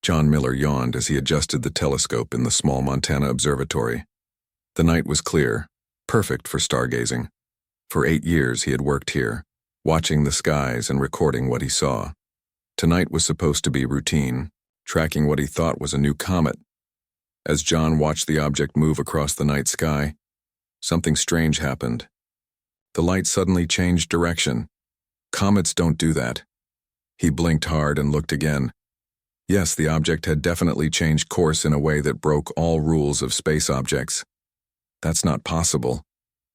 John Miller yawned as he adjusted the telescope in the small Montana observatory. The night was clear, perfect for stargazing. For 8 years he had worked here, watching the skies and recording what he saw. Tonight was supposed to be routine, tracking what he thought was a new comet. As John watched the object move across the night sky, something strange happened. The light suddenly changed direction. Comets don't do that. He blinked hard and looked again. Yes, the object had definitely changed course in a way that broke all rules of space objects. That's not possible,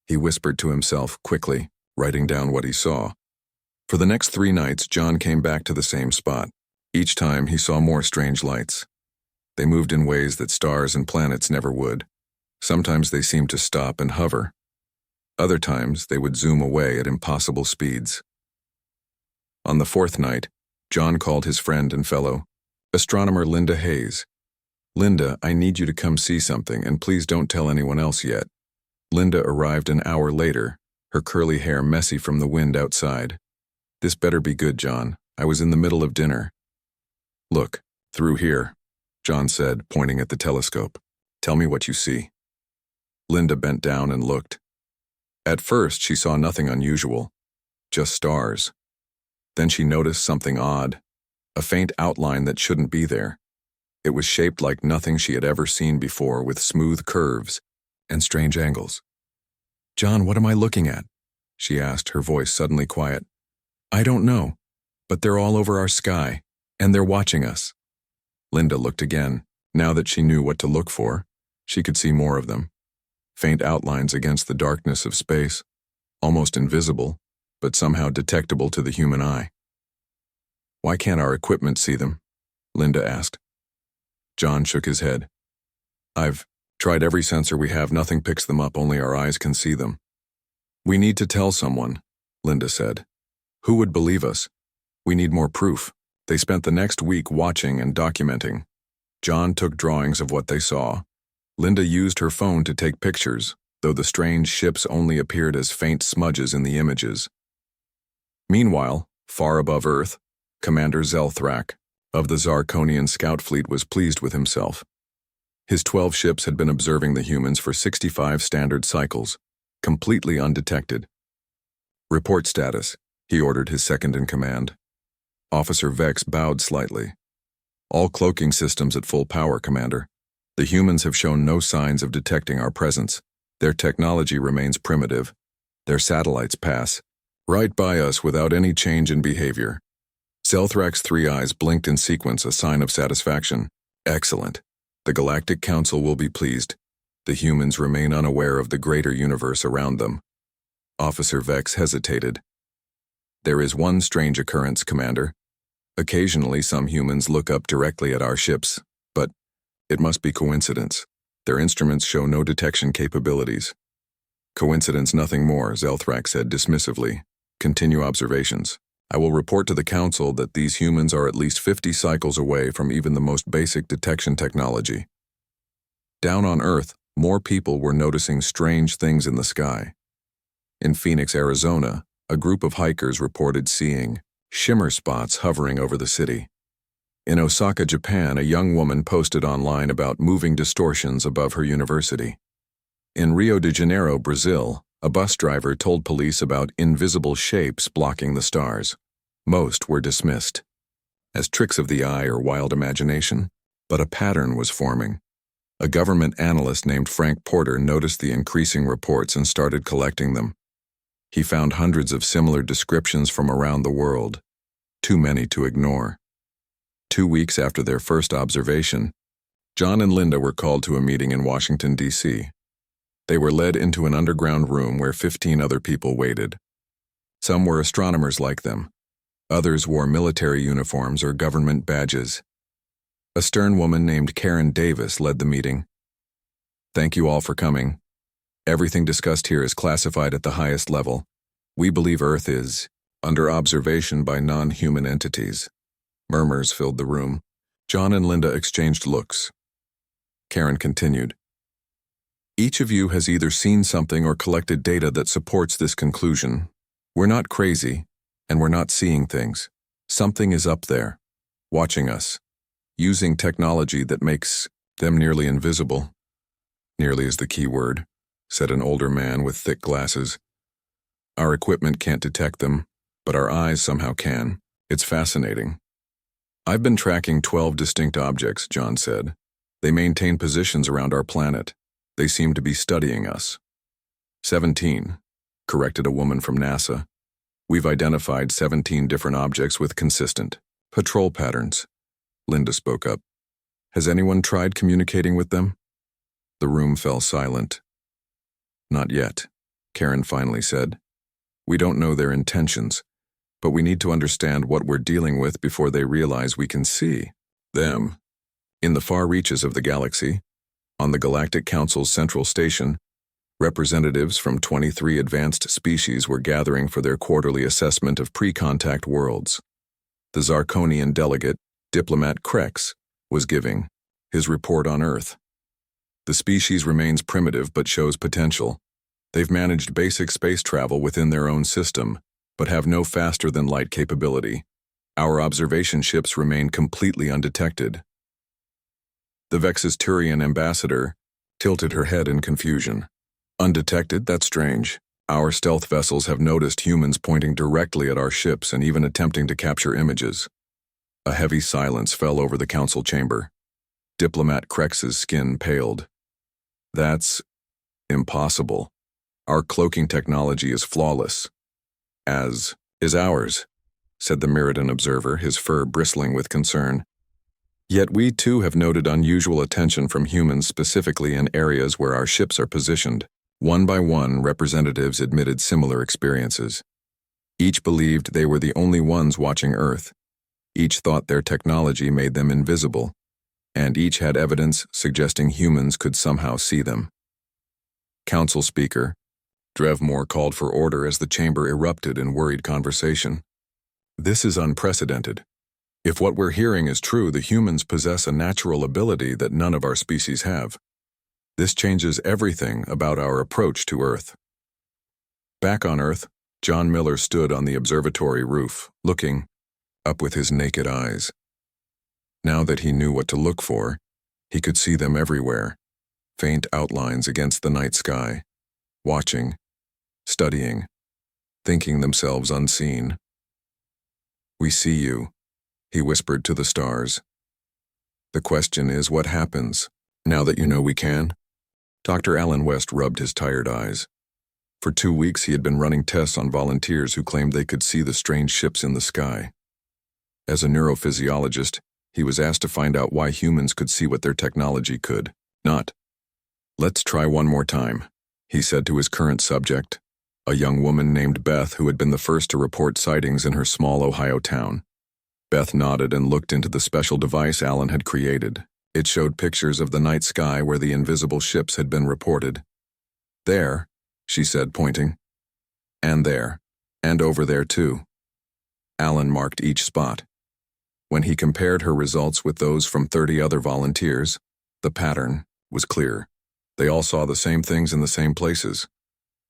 he whispered to himself quickly, writing down what he saw. For the next 3 nights, John came back to the same spot. Each time he saw more strange lights. They moved in ways that stars and planets never would. Sometimes they seemed to stop and hover. Other times they would zoom away at impossible speeds. On the 4th night, John called his friend and fellow astronomer Linda Hayes. "Linda, I need you to come see something, and please don't tell anyone else yet." Linda arrived an hour later, her curly hair messy from the wind outside. "This better be good, John. I was in the middle of dinner." "Look, through here," John said, pointing at the telescope. "Tell me what you see." Linda bent down and looked. At first, she saw nothing unusual, just stars. Then she noticed something odd, a faint outline that shouldn't be there. It was shaped like nothing she had ever seen before, with smooth curves and strange angles. "John, what am I looking at?" she asked, her voice suddenly quiet. "I don't know, but they're all over our sky, and they're watching us." Linda looked again. Now that she knew what to look for, she could see more of them. Faint outlines against the darkness of space, almost invisible, but somehow detectable to the human eye. "Why can't our equipment see them?" Linda asked. John shook his head. "I've tried every sensor we have. Nothing picks them up, only our eyes can see them." "We need to tell someone," Linda said. "Who would believe us? We need more proof." They spent the next week watching and documenting. John took drawings of what they saw. Linda used her phone to take pictures, though the strange ships only appeared as faint smudges in the images. Meanwhile, far above Earth, Commander Zelthrak of the Zarkonian scout fleet was pleased with himself. His 12 ships had been observing the humans for 65 standard cycles, completely undetected. "Report status," he ordered his second-in-command. Officer Vex bowed slightly. "All cloaking systems at full power, Commander. The humans have shown no signs of detecting our presence. Their technology remains primitive. Their satellites pass right by us without any change in behavior." Zelthrak's 3 eyes blinked in sequence, a sign of satisfaction. "Excellent. The Galactic Council will be pleased. The humans remain unaware of the greater universe around them." Officer Vex hesitated. "There is one strange occurrence, Commander. Occasionally some humans look up directly at our ships, but it must be coincidence. Their instruments show no detection capabilities." "Coincidence, nothing more," Zelthrak said dismissively. "Continue observations. I will report to the Council that these humans are at least 50 cycles away from even the most basic detection technology." Down on Earth, more people were noticing strange things in the sky. In Phoenix, Arizona, a group of hikers reported seeing shimmer spots hovering over the city. In Osaka, Japan, a young woman posted online about moving distortions above her university. In Rio de Janeiro, Brazil, a bus driver told police about invisible shapes blocking the stars. Most were dismissed as tricks of the eye or wild imagination, but a pattern was forming. A government analyst named Frank Porter noticed the increasing reports and started collecting them. He found hundreds of similar descriptions from around the world, too many to ignore. 2 weeks after their first observation, John and Linda were called to a meeting in Washington, D.C. They were led into an underground room where 15 other people waited. Some were astronomers like them. Others wore military uniforms or government badges. A stern woman named Karen Davis led the meeting. "Thank you all for coming. Everything discussed here is classified at the highest level. We believe Earth is under observation by non-human entities." Murmurs filled the room. John and Linda exchanged looks. Karen continued. "Each of you has either seen something or collected data that supports this conclusion. We're not crazy, and we're not seeing things. Something is up there, watching us. using technology that makes them nearly invisible. Nearly is the key word, said an older man with thick glasses. Our equipment can't detect them, but our eyes somehow can. It's fascinating. I've been tracking 12 distinct objects, John said. They maintain positions around our planet. They seem to be studying us. 17, corrected a woman from NASA. We've identified 17 different objects with consistent patrol patterns. Linda spoke up. Has anyone tried communicating with them? The room fell silent. Not yet, Karen finally said. We don't know their intentions, but we need to understand what we're dealing with before they realize we can see them. In the far reaches of the galaxy, on the Galactic Council's central station, representatives from 23 advanced species were gathering for their quarterly assessment of pre-contact worlds. The Zarkonian delegate, Diplomat Krex, was giving his report on Earth. The species remains primitive but shows potential. They've managed basic space travel within their own system, but have no faster-than-light capability. Our observation ships remain completely undetected. The Vexisturian ambassador tilted her head in confusion. Undetected? That's strange. Our stealth vessels have noticed humans pointing directly at our ships and even attempting to capture images. A heavy silence fell over the council chamber. Diplomat Krex's skin paled. That's impossible. Our cloaking technology is flawless. As is ours, said the Meridan observer, his fur bristling with concern. Yet we too have noted unusual attention from humans, specifically in areas where our ships are positioned. One by one, representatives admitted similar experiences. Each believed they were the only ones watching Earth. Each thought their technology made them invisible, and each had evidence suggesting humans could somehow see them. Council Speaker Drevmore called for order as the chamber erupted in worried conversation. This is unprecedented. If what we're hearing is true, the humans possess a natural ability that none of our species have. This changes everything about our approach to Earth. Back on Earth, John Miller stood on the observatory roof, looking up with his naked eyes. Now that he knew what to look for, he could see them everywhere, faint outlines against the night sky, watching, studying, thinking themselves unseen. We see you, he whispered to the stars. The question is, what happens now that you know we can? Dr. Alan West rubbed his tired eyes. For 2 weeks he had been running tests on volunteers who claimed they could see the strange ships in the sky. As a neurophysiologist, he was asked to find out why humans could see what their technology could not. Let's try one more time, he said to his current subject, a young woman named Beth who had been the first to report sightings in her small Ohio town. Beth nodded and looked into the special device Alan had created. It showed pictures of the night sky where the invisible ships had been reported. There, she said, pointing. And there. And over there, too. Alan marked each spot. When he compared her results with those from 30 other volunteers, the pattern was clear. They all saw the same things in the same places.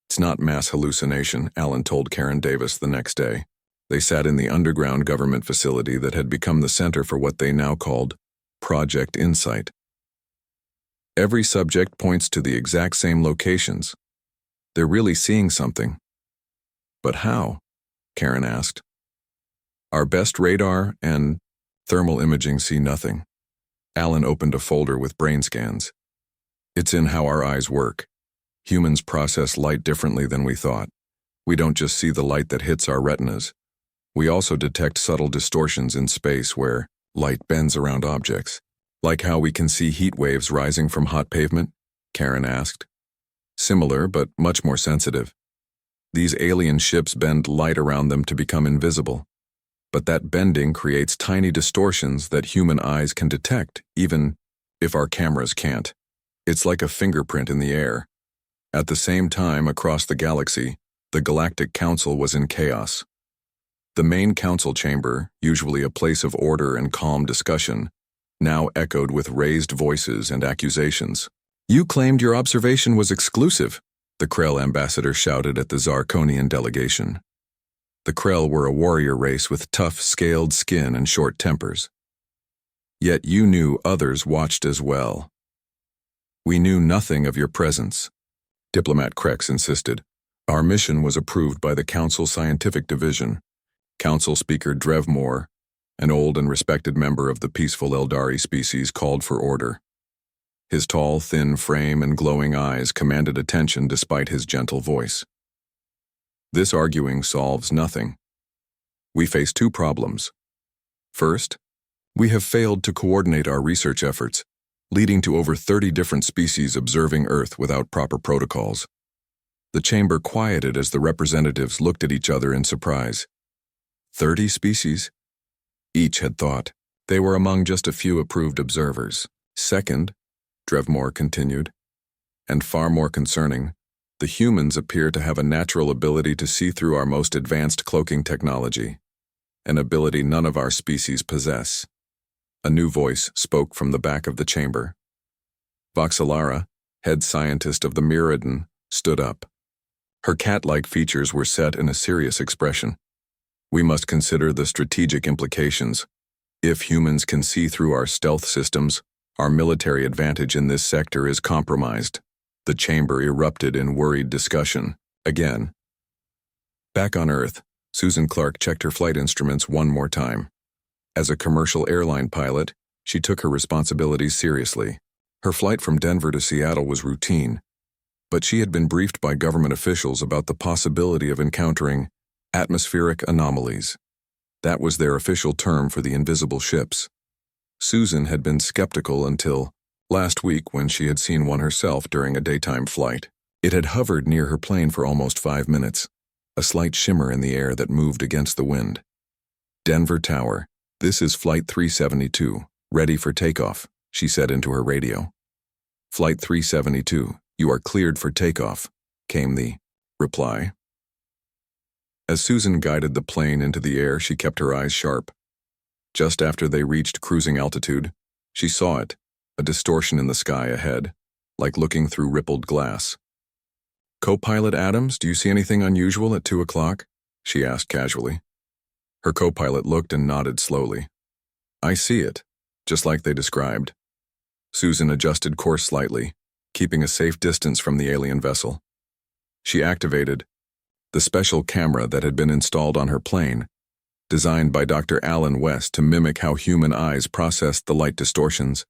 It's not mass hallucination, Alan told Karen Davis the next day. They sat in the underground government facility that had become the center for what they now called Project Insight. Every subject points to the exact same locations. They're really seeing something. But how? Karen asked. Our best radar and thermal imaging see nothing. Alan opened a folder with brain scans. It's in how our eyes work. Humans process light differently than we thought. We don't just see the light that hits our retinas. We also detect subtle distortions in space where light bends around objects. Like how we can see heat waves rising from hot pavement? Karen asked. Similar, but much more sensitive. These alien ships bend light around them to become invisible. But that bending creates tiny distortions that human eyes can detect, even if our cameras can't. It's like a fingerprint in the air. At the same time, across the galaxy, the Galactic Council was in chaos. The main council chamber, usually a place of order and calm discussion, now echoed with raised voices and accusations. You claimed your observation was exclusive, the Krell ambassador shouted at the Zarkonian delegation. The Krell were a warrior race with tough, scaled skin and short tempers. Yet you knew others watched as well. We knew nothing of your presence, Diplomat Krex insisted. Our mission was approved by the Council Scientific Division. Council Speaker Drevmore, an old and respected member of the peaceful Eldari species, called for order. His tall, thin frame and glowing eyes commanded attention despite his gentle voice. This arguing solves nothing. We face two problems. First, we have failed to coordinate our research efforts, leading to over 30 different species observing Earth without proper protocols. The chamber quieted as the representatives looked at each other in surprise. 30 species? Each had thought they were among just a few approved observers. Second, Drevmore continued, and far more concerning, the humans appear to have a natural ability to see through our most advanced cloaking technology, an ability none of our species possess. A new voice spoke from the back of the chamber. Voxelara, head scientist of the Mirrodin, stood up. Her cat-like features were set in a serious expression. We must consider the strategic implications. If humans can see through our stealth systems, our military advantage in this sector is compromised. The chamber erupted in worried discussion. Again. Back on Earth, Susan Clark checked her flight instruments one more time. As a commercial airline pilot, she took her responsibilities seriously. Her flight from Denver to Seattle was routine, but she had been briefed by government officials about the possibility of encountering atmospheric anomalies. That was their official term for the invisible ships. Susan had been skeptical until last week when she had seen one herself during a daytime flight. It had hovered near her plane for almost 5 minutes, a slight shimmer in the air that moved against the wind. Denver Tower. This is Flight 372, ready for takeoff, she said into her radio. Flight 372, you are cleared for takeoff, came the reply. As Susan guided the plane into the air, she kept her eyes sharp. Just after they reached cruising altitude, she saw it, a distortion in the sky ahead, like looking through rippled glass. Co-pilot Adams, do you see anything unusual at 2 o'clock? She asked casually. Her co-pilot looked and nodded slowly. I see it, just like they described. Susan adjusted course slightly, keeping a safe distance from the alien vessel. She activated the special camera that had been installed on her plane, designed by Dr. Alan West to mimic how human eyes processed the light distortions.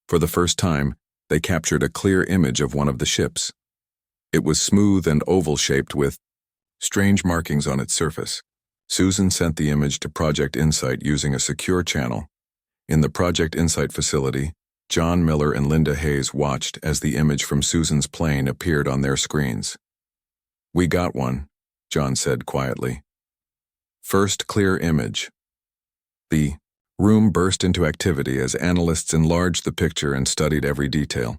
For the first time, they captured a clear image of one of the ships. It was smooth and oval-shaped with strange markings on its surface. Susan sent the image to Project Insight using a secure channel. In the Project Insight facility, John Miller and Linda Hayes watched as the image from Susan's plane appeared on their screens. We got one, John said quietly. First clear image. The room burst into activity as analysts enlarged the picture and studied every detail.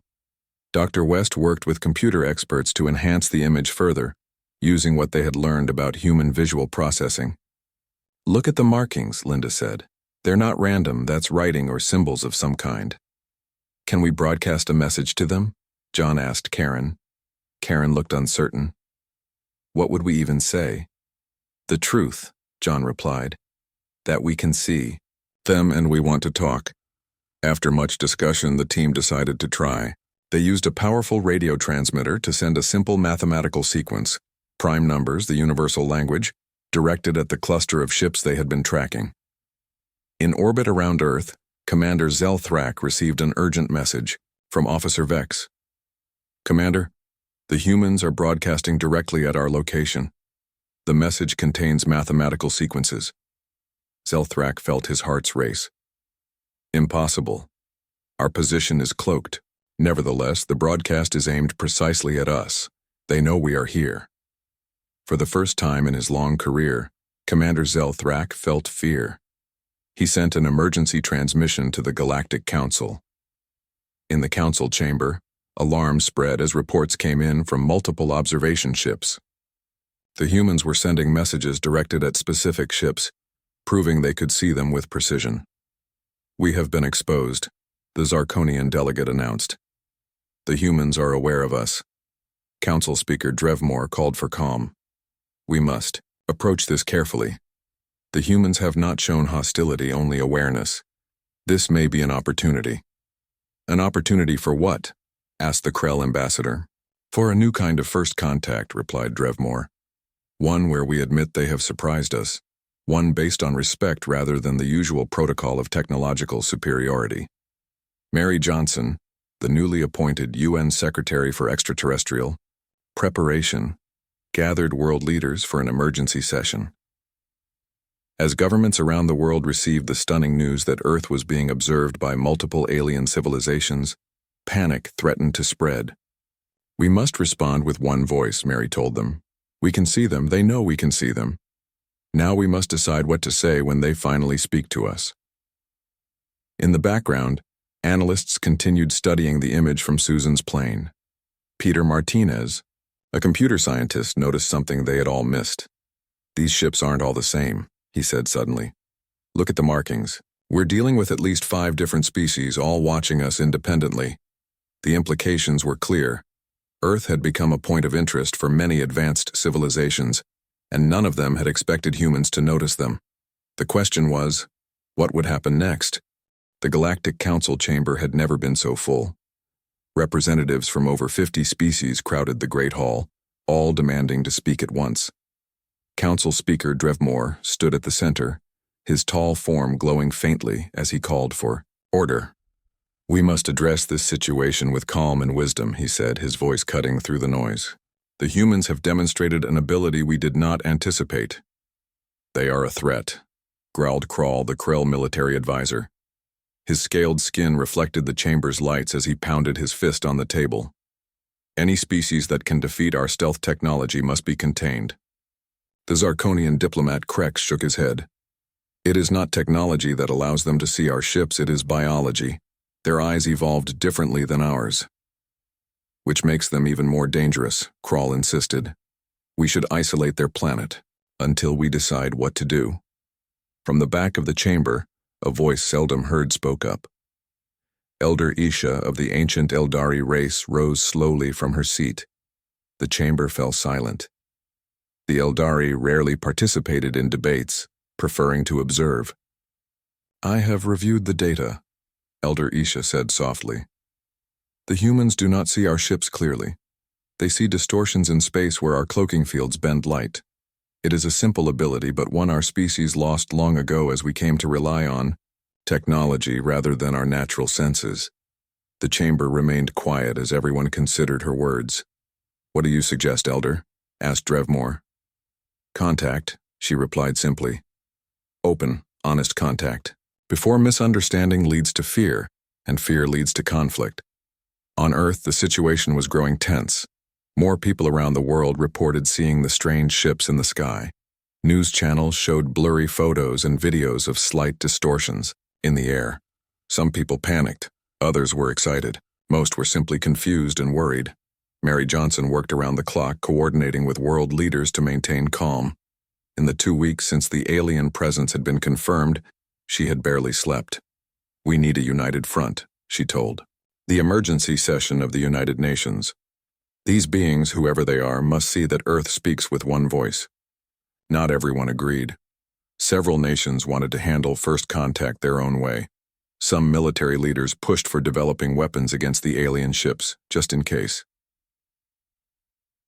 Dr. West worked with computer experts to enhance the image further, using what they had learned about human visual processing. Look at the markings, Linda said. They're not random, that's writing or symbols of some kind. Can we broadcast a message to them? John asked Karen. Karen looked uncertain. What would we even say? The truth, John replied. That we can see them and we want to talk. After much discussion, the team decided to try. They used a powerful radio transmitter to send a simple mathematical sequence, prime numbers, the universal language, directed at the cluster of ships they had been tracking. In orbit around Earth, Commander Zelthrak received an urgent message from Officer Vex. Commander, the humans are broadcasting directly at our location. The message contains mathematical sequences. Zelthrak felt his heart's race. Impossible. Our position is cloaked. Nevertheless, the broadcast is aimed precisely at us. They know we are here. For the first time in his long career, Commander Zelthrak felt fear. He sent an emergency transmission to the Galactic Council. In the council chamber, alarm spread as reports came in from multiple observation ships. The humans were sending messages directed at specific ships, proving they could see them with precision. We have been exposed, the Zarkonian delegate announced. The humans are aware of us. Council Speaker Drevmore called for calm. We must approach this carefully. The humans have not shown hostility, only awareness. This may be an opportunity. An opportunity for what? Asked the Krell ambassador. For a new kind of first contact, replied Drevmore. One where we admit they have surprised us. One based on respect rather than the usual protocol of technological superiority. Mary Johnson, the newly appointed UN Secretary for Extraterrestrial Preparation, gathered world leaders for an emergency session. As governments around the world received the stunning news that Earth was being observed by multiple alien civilizations, panic threatened to spread. We must respond with one voice, Mary told them. We can see them, they know we can see them. Now we must decide what to say when they finally speak to us. In the background, analysts continued studying the image from Susan's plane. Peter Martinez, a computer scientist, noticed something they had all missed. These ships aren't all the same, he said suddenly. Look at the markings. We're dealing with at least 5 different species, all watching us independently. The implications were clear. Earth had become a point of interest for many advanced civilizations, and none of them had expected humans to notice them. The question was, what would happen next? The Galactic Council chamber had never been so full. Representatives from over 50 species crowded the Great Hall, all demanding to speak at once. Council Speaker Drevmore stood at the center, his tall form glowing faintly as he called for order. We must address this situation with calm and wisdom, he said, his voice cutting through the noise. The humans have demonstrated an ability we did not anticipate. They are a threat, growled Krall, the Krell military advisor. His scaled skin reflected the chamber's lights as he pounded his fist on the table. Any species that can defeat our stealth technology must be contained. The Zarkonian diplomat Krex shook his head. It is not technology that allows them to see our ships, it is biology. Their eyes evolved differently than ours. Which makes them even more dangerous, Krall insisted. We should isolate their planet, until we decide what to do. From the back of the chamber, a voice seldom heard spoke up. Elder Isha of the ancient Eldari race rose slowly from her seat. The chamber fell silent. The Eldari rarely participated in debates, preferring to observe. I have reviewed the data, Elder Isha said softly. The humans do not see our ships clearly. They see distortions in space where our cloaking fields bend light. It is a simple ability, but one our species lost long ago as we came to rely on technology rather than our natural senses. The chamber remained quiet as everyone considered her words. What do you suggest, Elder? Asked Drevmore. Contact, she replied simply. Open, honest contact. Before misunderstanding leads to fear, and fear leads to conflict. On Earth, the situation was growing tense. More people around the world reported seeing the strange ships in the sky. News channels showed blurry photos and videos of slight distortions in the air. Some people panicked, others were excited. Most were simply confused and worried. Mary Johnson worked around the clock, coordinating with world leaders to maintain calm. In the 2 weeks since the alien presence had been confirmed, she had barely slept. We need a united front, she told. The emergency session of the United Nations. These beings, whoever they are, must see that Earth speaks with one voice. Not everyone agreed. Several nations wanted to handle first contact their own way. Some military leaders pushed for developing weapons against the alien ships, just in case.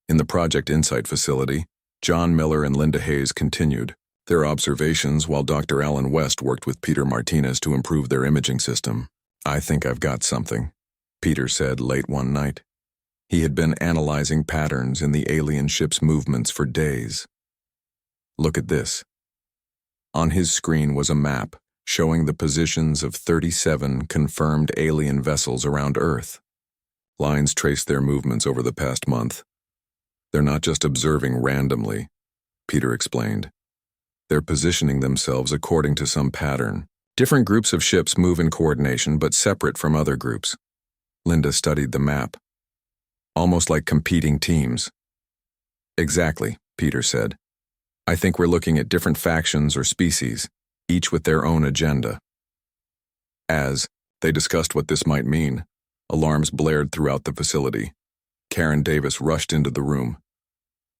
In the Project Insight facility, John Miller and Linda Hayes continued their observations while Dr. Alan West worked with Peter Martinez to improve their imaging system. I think I've got something, Peter said late one night. He had been analyzing patterns in the alien ship's movements for days. Look at this. On his screen was a map showing the positions of 37 confirmed alien vessels around Earth. Lines traced their movements over the past month. They're not just observing randomly, Peter explained. They're positioning themselves according to some pattern. Different groups of ships move in coordination but separate from other groups. Linda studied the map. Almost like competing teams. Exactly, Peter said. I think we're looking at different factions or species, each with their own agenda. As they discussed what this might mean, alarms blared throughout the facility. Karen Davis rushed into the room.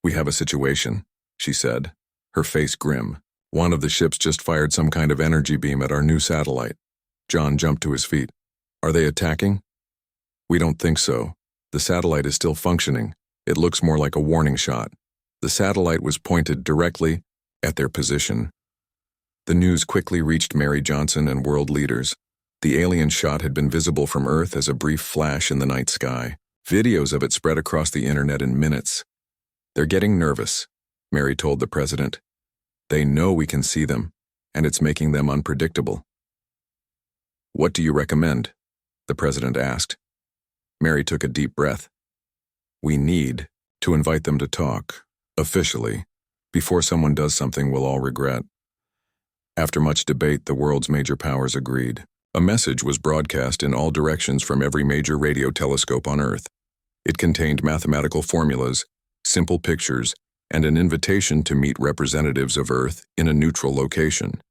We have a situation, she said, her face grim. One of the ships just fired some kind of energy beam at our new satellite. John jumped to his feet. Are they attacking? We don't think so. The satellite is still functioning. It looks more like a warning shot. The satellite was pointed directly at their position. The news quickly reached Mary Johnson and world leaders. The alien shot had been visible from Earth as a brief flash in the night sky. Videos of it spread across the internet in minutes. They're getting nervous, Mary told the president. They know we can see them, and it's making them unpredictable. What do you recommend? The president asked. Mary took a deep breath. We need to invite them to talk, officially, before someone does something we'll all regret. After much debate, the world's major powers agreed. A message was broadcast in all directions from every major radio telescope on Earth. It contained mathematical formulas, simple pictures, and an invitation to meet representatives of Earth in a neutral location.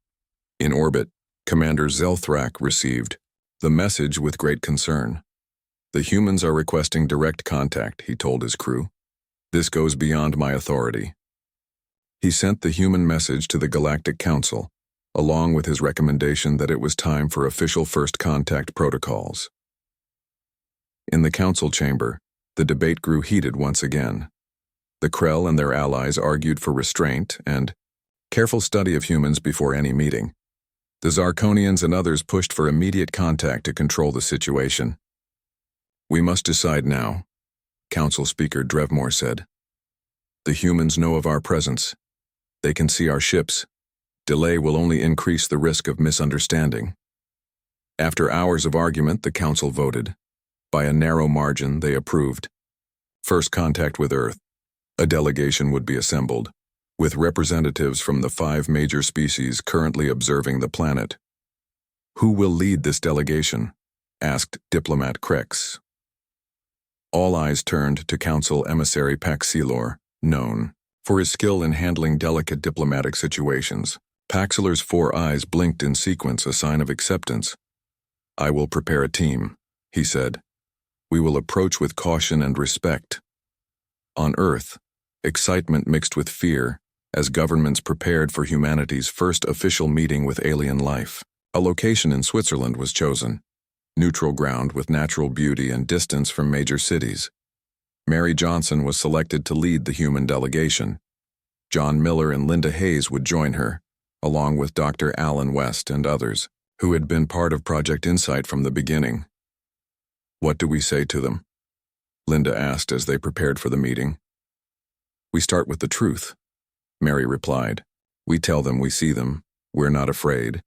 In orbit, Commander Zelthrak received the message with great concern. The humans are requesting direct contact, he told his crew. This goes beyond my authority. He sent the human message to the Galactic Council, along with his recommendation that it was time for official first contact protocols. In the council chamber, the debate grew heated once again. The Krell and their allies argued for restraint and careful study of humans before any meeting. The Zarkonians and others pushed for immediate contact to control the situation. We must decide now, Council Speaker Drevmore said. The humans know of our presence. They can see our ships. Delay will only increase the risk of misunderstanding. After hours of argument, the Council voted. By a narrow margin, they approved. First contact with Earth. A delegation would be assembled, with representatives from the 5 major species currently observing the planet. Who will lead this delegation? Asked Diplomat Krex. All eyes turned to Council Emissary Paxilor, known for his skill in handling delicate diplomatic situations. Paxilor's 4 eyes blinked in sequence, a sign of acceptance. I will prepare a team, he said. We will approach with caution and respect. On Earth, excitement mixed with fear as governments prepared for humanity's first official meeting with alien life. A location in Switzerland was chosen, neutral ground with natural beauty and distance from major cities. Mary Johnson was selected to lead the human delegation. John Miller and Linda Hayes would join her, along with Dr. Alan West and others, who had been part of Project Insight from the beginning. What do we say to them? Linda asked as they prepared for the meeting. We start with the truth, Mary replied. We tell them we see them, we're not afraid,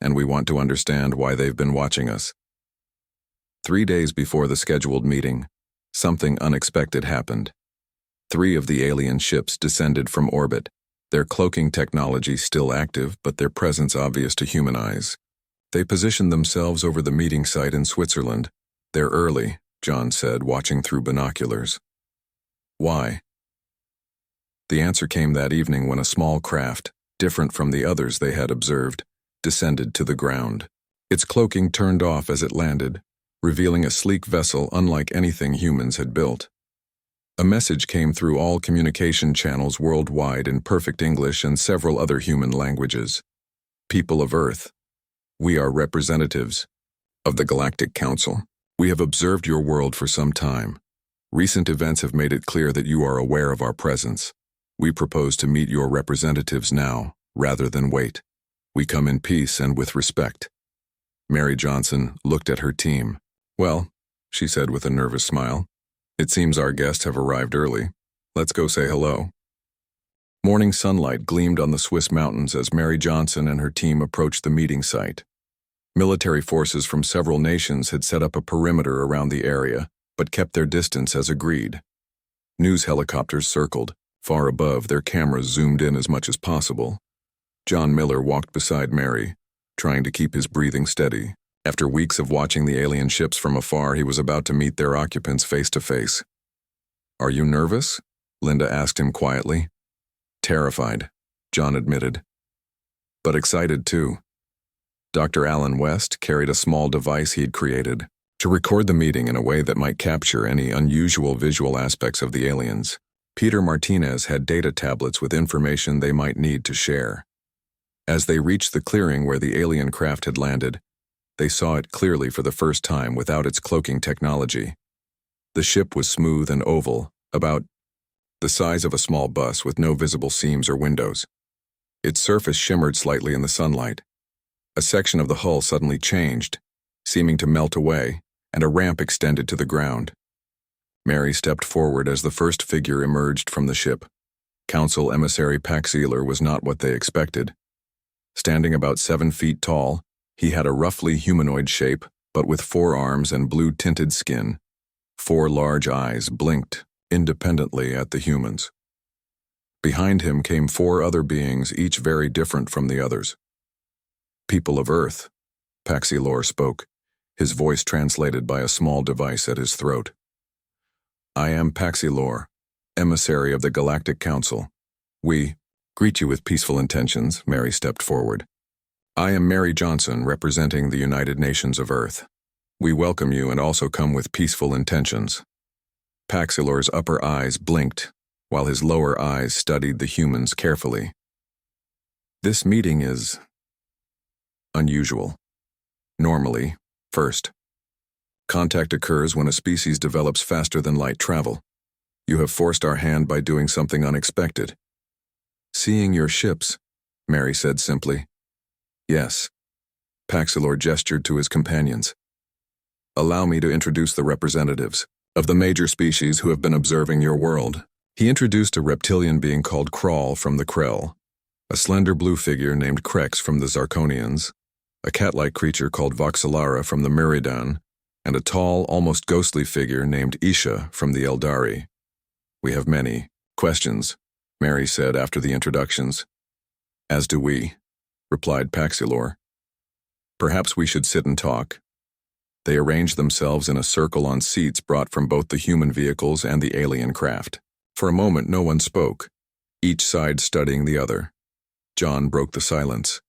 and we want to understand why they've been watching us. 3 days before the scheduled meeting, something unexpected happened. 3 of the alien ships descended from orbit, their cloaking technology still active but their presence obvious to human eyes. They positioned themselves over the meeting site in Switzerland. They're early, John said, watching through binoculars. Why? The answer came that evening when a small craft, different from the others they had observed, descended to the ground. Its cloaking turned off as it landed, revealing a sleek vessel unlike anything humans had built. A message came through all communication channels worldwide in perfect English and several other human languages. People of Earth, we are representatives of the Galactic Council. We have observed your world for some time. Recent events have made it clear that you are aware of our presence. We propose to meet your representatives now, rather than wait. We come in peace and with respect. Mary Johnson looked at her team. Well, she said with a nervous smile, it seems our guests have arrived early. Let's go say hello. Morning sunlight gleamed on the Swiss mountains as Mary Johnson and her team approached the meeting site. Military forces from several nations had set up a perimeter around the area, but kept their distance as agreed. News helicopters circled. Far above, their cameras zoomed in as much as possible. John Miller walked beside Mary, trying to keep his breathing steady. After weeks of watching the alien ships from afar, he was about to meet their occupants face to face. Are you nervous? Linda asked him quietly. Terrified, John admitted. But excited too. Dr. Alan West carried a small device he had created to record the meeting in a way that might capture any unusual visual aspects of the aliens. Peter Martinez had data tablets with information they might need to share. As they reached the clearing where the alien craft had landed, They saw it clearly for the first time without its cloaking technology. The ship was smooth and oval, about the size of a small bus with no visible seams or windows. Its surface shimmered slightly in the sunlight. A section of the hull suddenly changed, seeming to melt away, and a ramp extended to the ground. Mary stepped forward as the first figure emerged from the ship. Council emissary Paxealer was not what they expected. Standing about 7 feet tall, he had a roughly humanoid shape, but with 4 arms and blue-tinted skin. 4 large eyes blinked independently at the humans. Behind him came 4 other beings, each very different from the others. "People of Earth," Paxealer spoke, his voice translated by a small device at his throat. "I am Paxealer, emissary of the Galactic Council. We greet you with peaceful intentions." Mary stepped forward. "I am Mary Johnson, representing the United Nations of Earth. We welcome you and also come with peaceful intentions." Paxealer's upper eyes blinked, while his lower eyes studied the humans carefully. "This meeting is unusual. Normally, first, contact occurs when a species develops faster than light travel. You have forced our hand by doing something unexpected." "Seeing your ships," Mary said simply. "Yes." Paxealer gestured to his companions. "Allow me to introduce the representatives of the major species who have been observing your world." He introduced a reptilian being called Kral from the Krell, a slender blue figure named Krex from the Zarkonians, a cat-like creature called Voxelara from the Meridan, and a tall, almost ghostly figure named Isha from the Eldari. "We have many questions," Mary said after the introductions. "As do we," replied Paxealer. "Perhaps we should sit and talk." They arranged themselves in a circle on seats brought from both the human vehicles and the alien craft. For a moment no one spoke, each side studying the other. John broke the silence.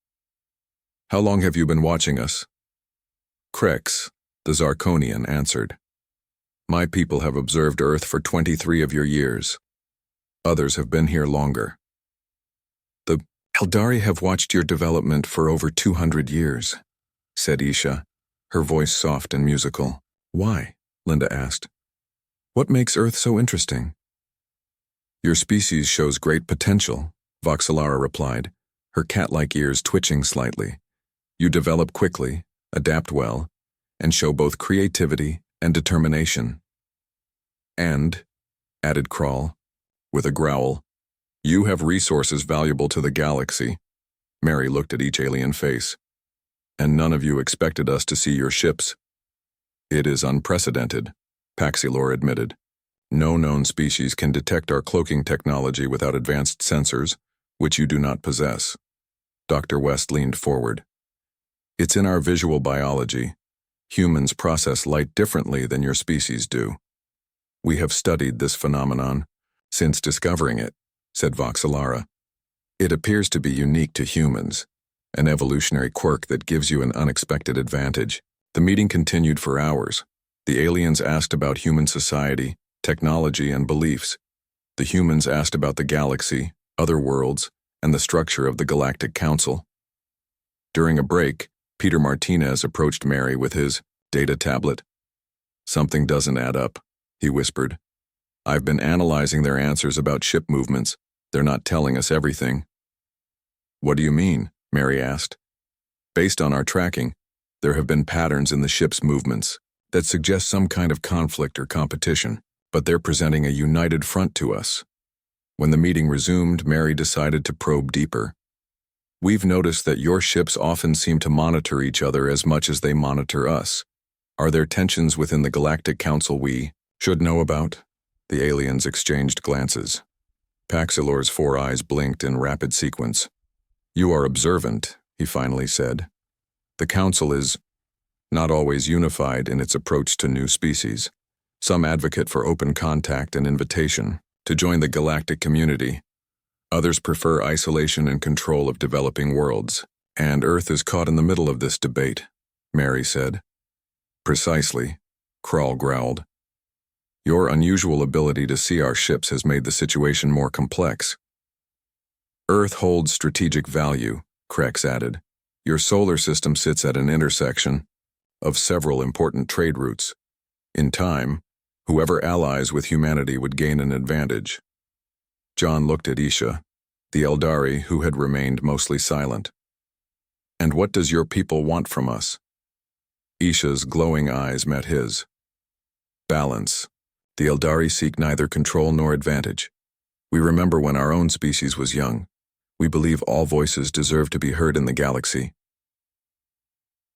"How long have you been watching us?" Krex, the Zarkonian, answered. "My people have observed Earth for 23 of your years. Others have been here longer." "The Eldari have watched your development for over 200 years, said Isha, her voice soft and musical. "Why?" Linda asked. "What makes Earth so interesting?" "Your species shows great potential," Voxelara replied, her cat-like ears twitching slightly. "You develop quickly, adapt well, and show both creativity and determination." "And," added Kral, with a growl, "you have resources valuable to the galaxy." Mary looked at each alien face. "And none of you expected us to see your ships." "It is unprecedented," Paxealer admitted. "No known species can detect our cloaking technology without advanced sensors, which you do not possess." Dr. West leaned forward. "It's in our visual biology. Humans process light differently than your species do. We have studied this phenomenon since discovering it," said Voxelara. "It appears to be unique to humans, an evolutionary quirk that gives you an unexpected advantage." The meeting continued for hours. The aliens asked about human society, technology, and beliefs. The humans asked about the galaxy, other worlds, and the structure of the Galactic Council. During a break, Peter Martinez approached Mary with his data tablet. "Something doesn't add up," he whispered. "I've been analyzing their answers about ship movements. They're not telling us everything." "What do you mean?" Mary asked. "Based on our tracking, there have been patterns in the ship's movements that suggest some kind of conflict or competition, but they're presenting a united front to us." When the meeting resumed, Mary decided to probe deeper. "We've noticed that your ships often seem to monitor each other as much as they monitor us. Are there tensions within the Galactic Council we should know about?" The aliens exchanged glances. Paxealer's 4 eyes blinked in rapid sequence. "You are observant," he finally said. "The Council is not always unified in its approach to new species. Some advocate for open contact and invitation to join the galactic community. Others prefer isolation and control of developing worlds, and Earth is caught in the middle of this debate," Mary said. "Precisely," Kral growled. "Your unusual ability to see our ships has made the situation more complex." "Earth holds strategic value," Krex added. "Your solar system sits at an intersection, of several important trade routes. In time, whoever allies with humanity would gain an advantage. John looked at Isha, the Eldari who had remained mostly silent. "And what does your people want from us?" Isha's glowing eyes met his. "Balance. The Eldari seek neither control nor advantage. We remember when our own species was young. We believe all voices deserve to be heard in the galaxy."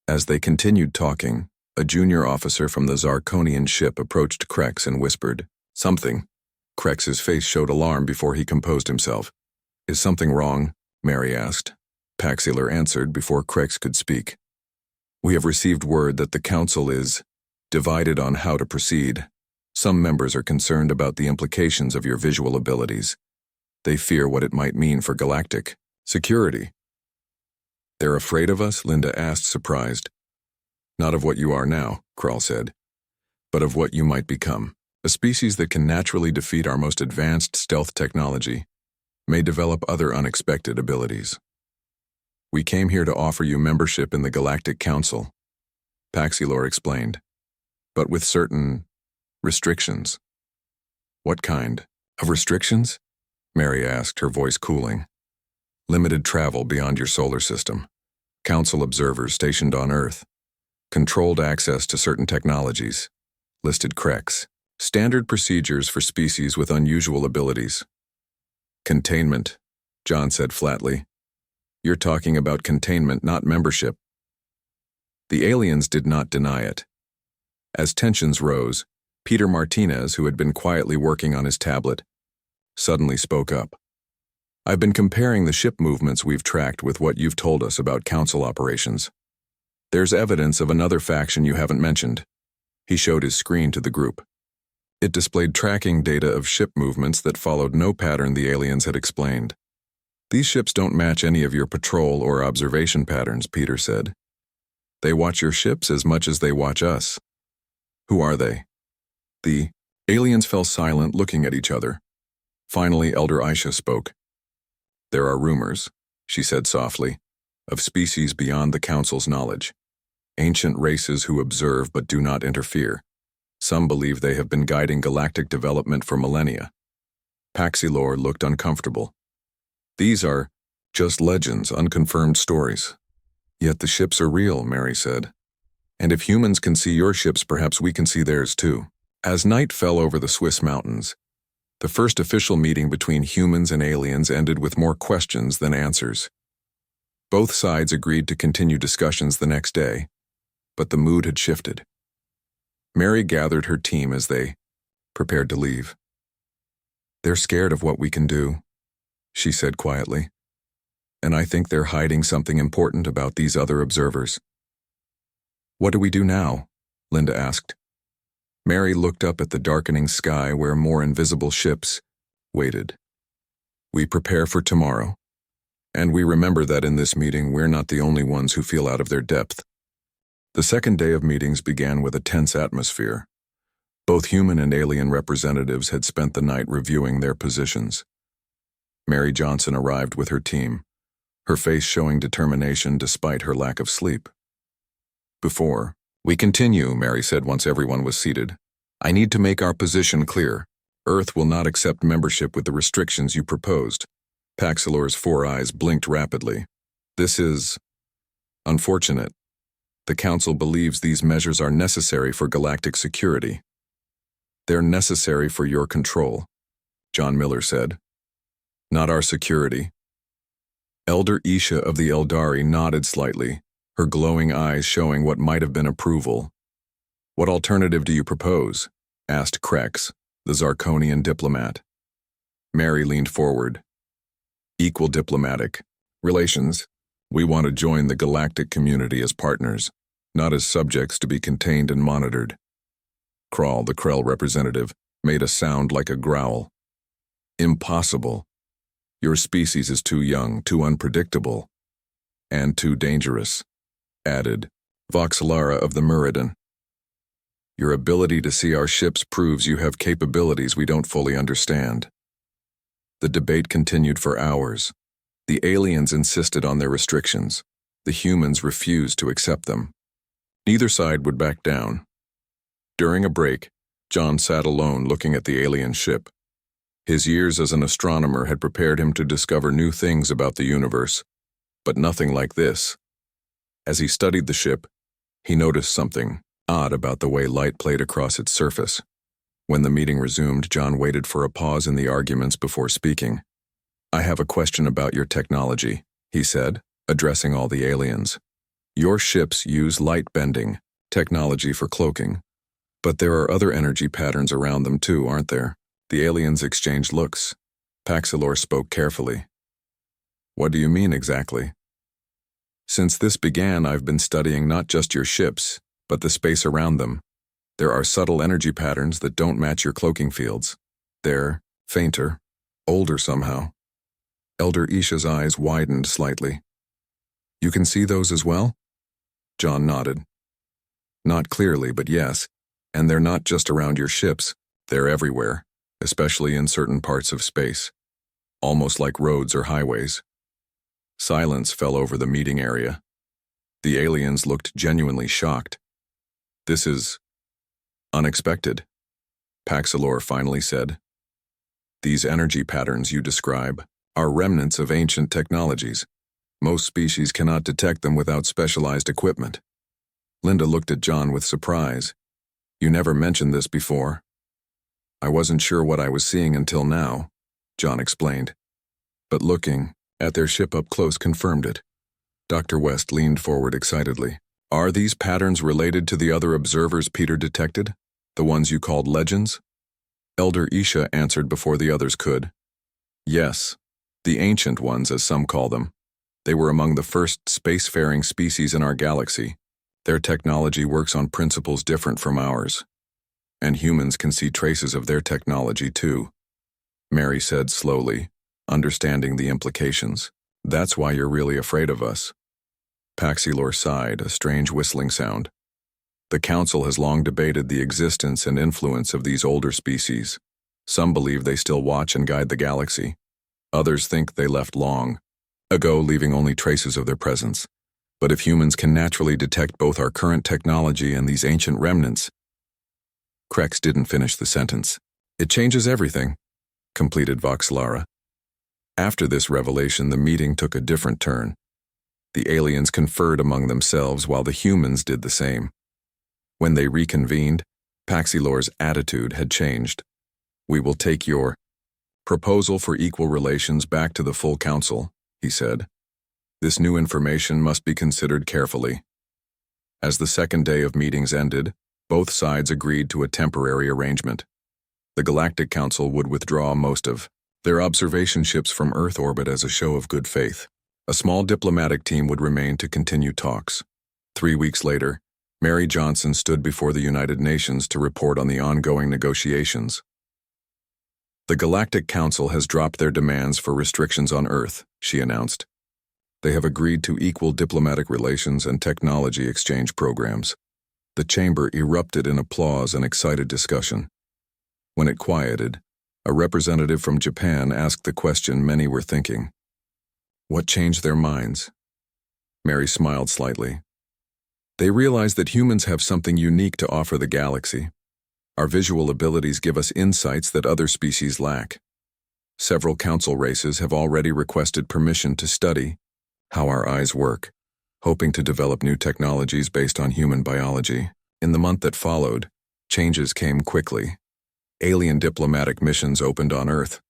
As they continued talking, a junior officer from the Zarkonian ship approached Krex and whispered, "Something." Krex's face showed alarm before he composed himself. "Is something wrong?" Mary asked. Paxilor answered before Krex could speak. "We have received word that the Council is divided on how to proceed. Some members are concerned about the implications of your visual abilities. They fear what it might mean for galactic security." "They're afraid of us?" Linda asked, surprised. "Not of what you are now," Krall said, "but of what you might become. A species that can naturally defeat our most advanced stealth technology may develop other unexpected abilities. We came here to offer you membership in the Galactic Council," Paxilor explained, "but with certain restrictions." "What kind of restrictions?" Mary asked, her voice cooling. "Limited travel beyond your solar system, Council observers stationed on Earth, controlled access to certain technologies," listed Krex. "Standard procedures for species with unusual abilities." "Containment," John said flatly. "You're talking about containment, not membership." The aliens did not deny it. As tensions rose, Peter Martinez, who had been quietly working on his tablet, suddenly spoke up. "I've been comparing the ship movements we've tracked with what you've told us about Council operations. There's evidence of another faction you haven't mentioned." He showed his screen to the group. It displayed tracking data of ship movements that followed no pattern the aliens had explained. "These ships don't match any of your patrol or observation patterns," Peter said. "They watch your ships as much as they watch us." "Who are they?" The aliens fell silent, looking at each other. Finally, Elder Aisha spoke. "There are rumors," she said softly, "of species beyond the Council's knowledge. Ancient races who observe but do not interfere. Some believe they have been guiding galactic development for millennia." Paxilor looked uncomfortable. "These are just legends, unconfirmed stories." "Yet the ships are real," Mary said. "And if humans can see your ships, perhaps we can see theirs too." As night fell over the Swiss mountains, the first official meeting between humans and aliens ended with more questions than answers. Both sides agreed to continue discussions the next day, but the mood had shifted. Mary gathered her team as they prepared to leave. "They're scared of what we can do," she said quietly. "And I think they're hiding something important about these other observers." "What do we do now?" Linda asked. Mary looked up at the darkening sky where more invisible ships waited. "We prepare for tomorrow. And we remember that in this meeting we're not the only ones who feel out of their depth." The second day of meetings began with a tense atmosphere. Both human and alien representatives had spent the night reviewing their positions. Mary Johnson arrived with her team, her face showing determination despite her lack of sleep. "Before we continue," Mary said once everyone was seated, "I need to make our position clear. Earth will not accept membership with the restrictions you proposed." Paxilor's 4 eyes blinked rapidly. "This is unfortunate. The Council believes these measures are necessary for galactic security." "They're necessary for your control," John Miller said. "Not our security." Elder Isha of the Eldari nodded slightly, her glowing eyes showing what might have been approval. "What alternative do you propose?" asked Krex, the Zarkonian diplomat. Mary leaned forward. "Equal diplomatic relations. We want to join the galactic community as partners, not as subjects to be contained and monitored." Krall, the Krell representative, made a sound like a growl. "Impossible. Your species is too young, too unpredictable, and too dangerous," added Voxelara of the Meridan. "Your ability to see our ships proves you have capabilities we don't fully understand." The debate continued for hours. The aliens insisted on their restrictions. The humans refused to accept them. Neither side would back down. During a break, John sat alone looking at the alien ship. His years as an astronomer had prepared him to discover new things about the universe, but nothing like this. As he studied the ship, he noticed something odd about the way light played across its surface. When the meeting resumed, John waited for a pause in the arguments before speaking. "I have a question about your technology," he said, addressing all the aliens. "Your ships use light-bending technology for cloaking, but there are other energy patterns around them too, aren't there?" The aliens exchanged looks. Paxilor spoke carefully. "What do you mean exactly?" "Since this began, I've been studying not just your ships, but the space around them. There are subtle energy patterns that don't match your cloaking fields. They're fainter, older somehow." Elder Isha's eyes widened slightly. "You can see those as well?" John nodded. "Not clearly, but yes, and they're not just around your ships, they're everywhere, especially in certain parts of space, almost like roads or highways." Silence fell over the meeting area. The aliens looked genuinely shocked. "This is unexpected," Paxilor finally said. "These energy patterns you describe are remnants of ancient technologies. Most species cannot detect them without specialized equipment." Linda looked at John with surprise. "You never mentioned this before." "I wasn't sure what I was seeing until now," John explained. "But looking at their ship up close confirmed it." Dr. West leaned forward excitedly. "Are these patterns related to the other observers Peter detected? The ones you called legends?" Elder Isha answered before the others could. "Yes, the ancient ones, as some call them. They were among the first spacefaring species in our galaxy. Their technology works on principles different from ours. And humans can see traces of their technology too," Mary said slowly, understanding the implications. "That's why you're really afraid of us." Paxilor sighed, a strange whistling sound. "The Council has long debated the existence and influence of these older species. Some believe they still watch and guide the galaxy. Others think they left long ago, leaving only traces of their presence. But if humans can naturally detect both our current technology and these ancient remnants—" Krex didn't finish the sentence. "It changes everything," completed Voxlara. After this revelation, the meeting took a different turn. The aliens conferred among themselves while the humans did the same. When they reconvened, Paxilor's attitude had changed. "We will take your proposal for equal relations back to the full council," he said. "This new information must be considered carefully." As the second day of meetings ended, both sides agreed to a temporary arrangement. The Galactic Council would withdraw most of their observation ships from Earth orbit as a show of good faith. A small diplomatic team would remain to continue talks. 3 weeks later, Mary Johnson stood before the United Nations to report on the ongoing negotiations. "The Galactic Council has dropped their demands for restrictions on Earth," she announced. "They have agreed to equal diplomatic relations and technology exchange programs." The chamber erupted in applause and excited discussion. When it quieted, a representative from Japan asked the question many were thinking. "What changed their minds?" Mary smiled slightly. "They realize that humans have something unique to offer the galaxy. Our visual abilities give us insights that other species lack. Several council races have already requested permission to study how our eyes work, hoping to develop new technologies based on human biology." In the month that followed, changes came quickly. Alien diplomatic missions opened on Earth.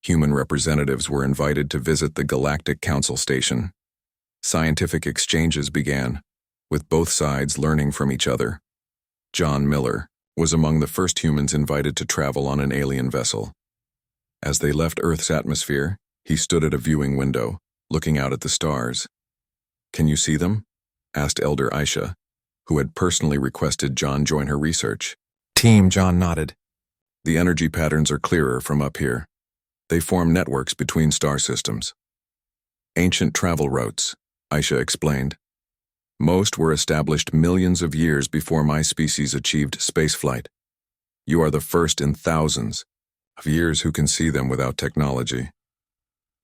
Human representatives were invited to visit the Galactic Council station. Scientific exchanges began, with both sides learning from each other. John Miller was among the first humans invited to travel on an alien vessel. As they left Earth's atmosphere, he stood at a viewing window, looking out at the stars. "Can you see them?" asked Elder Isha, who had personally requested John join her research. Team John nodded. "The energy patterns are clearer from up here. They form networks between star systems. Ancient travel routes," Isha explained. "Most were established millions of years before my species achieved spaceflight. You are the first in thousands of years who can see them without technology."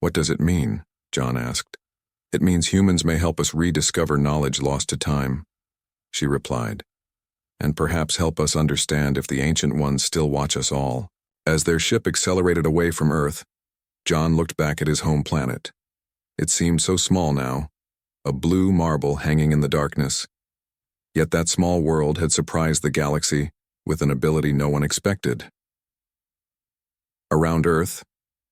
"What does it mean?" John asked. "It means humans may help us rediscover knowledge lost to time. she replied, "and perhaps help us understand if the Ancient Ones still watch us all." As their ship accelerated away from Earth, John looked back at his home planet. It seemed so small now, a blue marble hanging in the darkness. Yet that small world had surprised the galaxy with an ability no one expected. Around Earth,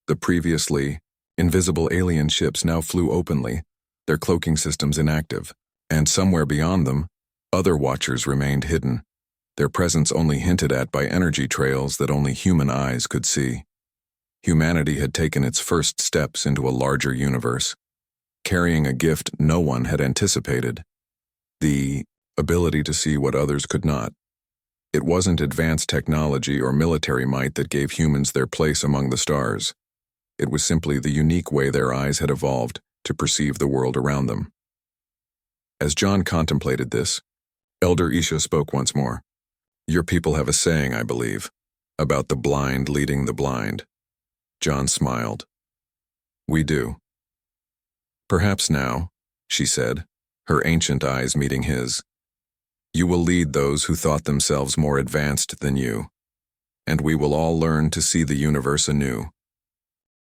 the previously invisible alien ships now flew openly, their cloaking systems inactive, and somewhere beyond them, other watchers remained hidden, their presence only hinted at by energy trails that only human eyes could see. Humanity had taken its first steps into a larger universe, carrying a gift no one had anticipated: the ability to see what others could not. It wasn't advanced technology or military might that gave humans their place among the stars. It was simply the unique way their eyes had evolved to perceive the world around them. As John contemplated this, Elder Isha spoke once more. "Your people have a saying, I believe, about the blind leading the blind." John smiled. "We do." "Perhaps now," she said, her ancient eyes meeting his, "you will lead those who thought themselves more advanced than you, and we will all learn to see the universe anew."